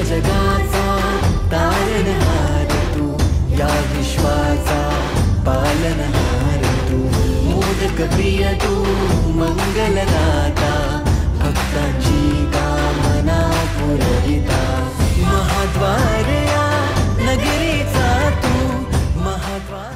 जगाचा तारणहार तू, या विश्वाचा पालनहार तू, मोदक प्रिय तू मंगलदाता, भक्तांची कामना पुरविता, महाद्वार या नगरीचा तू महाद्वार।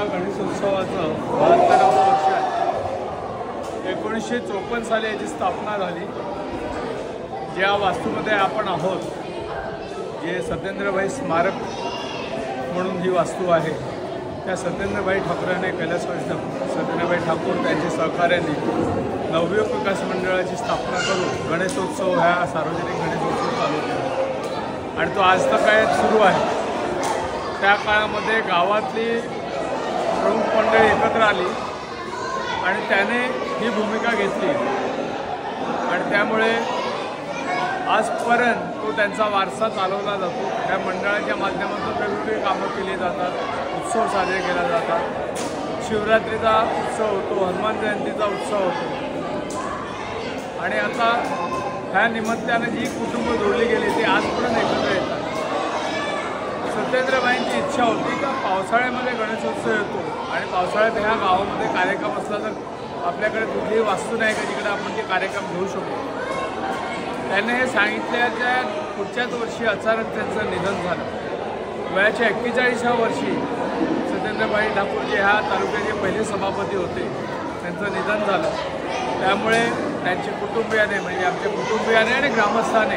गणेशोत्सवाचं 72वं वर्ष आहे। 1954 साली याची स्थापना झाली। ज्या वास्तूमध्ये आपण आहोत, जे सत्येंद्रभाई स्मारक म्हणून ही वास्तू आहे, त्या सत्येंद्रभाई ठाकरेने कैलासवासी सत्येंद्रभाई ठाकूर त्यांच्या सहकार्याने नवयुग विकास मंडळाची स्थापना करून गणेशोत्सव ह्या सार्वजनिक गणेशोत्सव चालू केला आणि तो आज तक सुरू आहे। त्या काळामध्ये गावातली प्रमुख मंडळी एकत्र आली आणि त्याने ही भूमिका घेतली आणि त्यामुळे आजपर्यंत तो त्यांचा वारसा चालवला जातो। त्या मंडळाच्या माध्यमातून वेगवेगळी कामं केली जातात, उत्सव साजरे केले जातात। शिवरात्रीचा उत्सव होतो, हनुमान जयंतीचा उत्सव होतो आणि आता ह्या निमित्ताने जी कुटुंब जोडली गेली ती आजपर्यंत एकत्र येतात। सत्येंद्रभाईंची इच्छा होती का पावसाळ्यामध्ये गणेशोत्सव येतो आणि पावसाळ्यात ह्या गावामध्ये कार्यक्रम असला तर आपल्याकडे कुठलीही वास्तू नाही का जिकडे आपण ते कार्यक्रम घेऊ शकतो। त्याने हे सांगितल्याच्या पुढच्याच वर्षी अचानक त्यांचं निधन झालं। वयाच्या 41व्या वर्षी सत्येंद्रभाई ठाकूर जे ह्या तालुक्याचे पहिले सभापती होते, त्यांचं निधन झालं। त्यामुळे त्यांच्या कुटुंबियाने म्हणजे आमच्या कुटुंबियाने आणि ग्रामस्थाने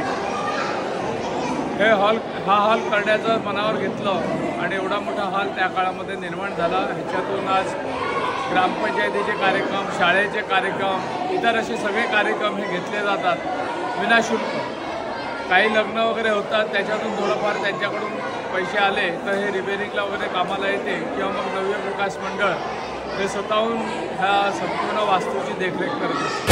हा हॉल करण्याचं मनावर घेतलं आणि एवढा मोठा हॉल त्या काळामध्ये निर्माण झाला. ह्याच्यातून आज ग्रामपंचायतीचे कार्यक्रम, शाळेचे कार्यक्रम, इतर असे सगळे कार्यक्रम हे घेतले जातात विनाशुल्क. काही लग्न वगैरे होतात त्याच्यातून थोडंफार त्यांच्याकडून पैसे आले तर हे रिपेरिंगला वगैरे कामाला येते किंवा मग नव्य विकास मंडळ हे स्वतःहून ह्या संपूर्ण वास्तूची देखरेख करत असते.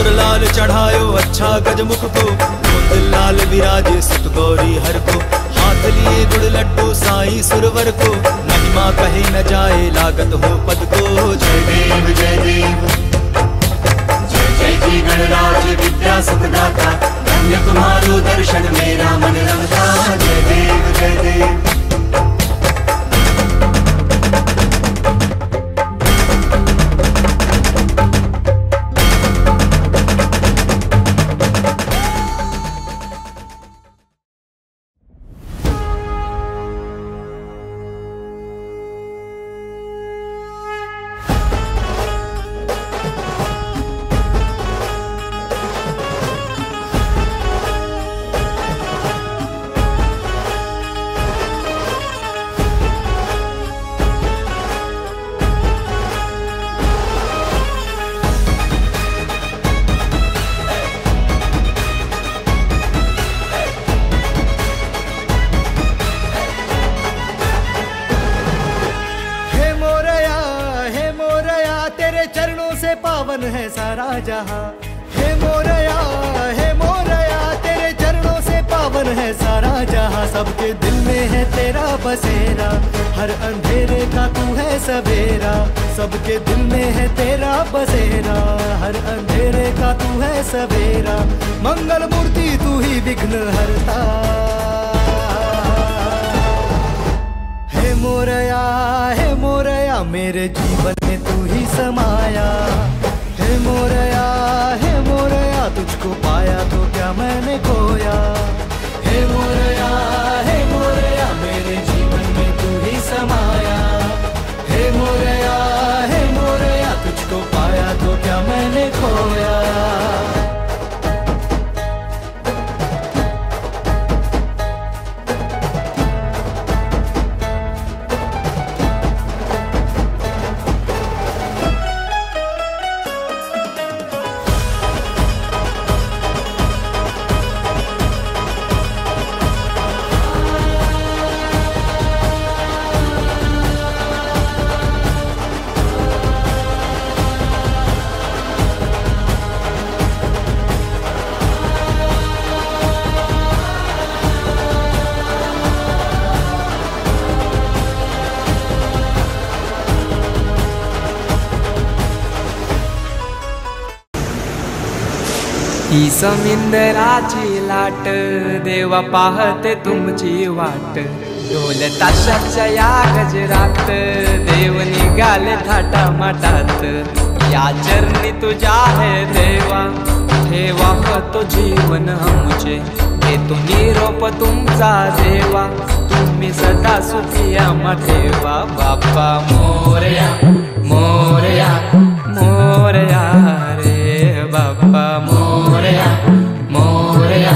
लाल चढ़ायो अच्छा गजमुख को, कुंदन लाल विराजे सुत गौरी हर को, हाथ लिए गुड़ लड्डू साई सुरवर को, महिमा कहे न जाए लागत हो पद को. जय देव जय देव जय जय जी गणराज विद्या सुखदाता, धन्य तुम्हारो दर्शन मेरा मन रमता. जय देव जय देव. पावन है सारा जहां, हे मोरया तेरे चरणों से पावन है सारा जहां. सबके दिल में है तेरा बसेरा, हर अंधेरे का तू है सवेरा. सबके दिल में है तेरा बसेरा, हर अंधेरे का तू है सवेरा. मंगल मूर्ति तू ही विघ्न हरता. हे मोरया मेरे जीवन में तू ही समाया. हे मोरया तुझको पाया तो क्या मैंने खोया. हे मोरया मेरे जीवन में तू ही समाया. हे मोरया तुझको पाया तो क्या मैंने खोया. ही समिंदराची लाट, देवा पाहते तुमची वाट. ढोल ताशाच्या या गजरात, देव निघाले थाटामाटात. या चरणी तुझ्या है देवा, ठेवा तो जीवन आमचे. घेतो निरोप तुमचा देवा, तुम्ही सदा सुखी आम्हा ठेवा. बाप्पा मोरया मोरया मोरया रे बाप्पा मोरया मोरया.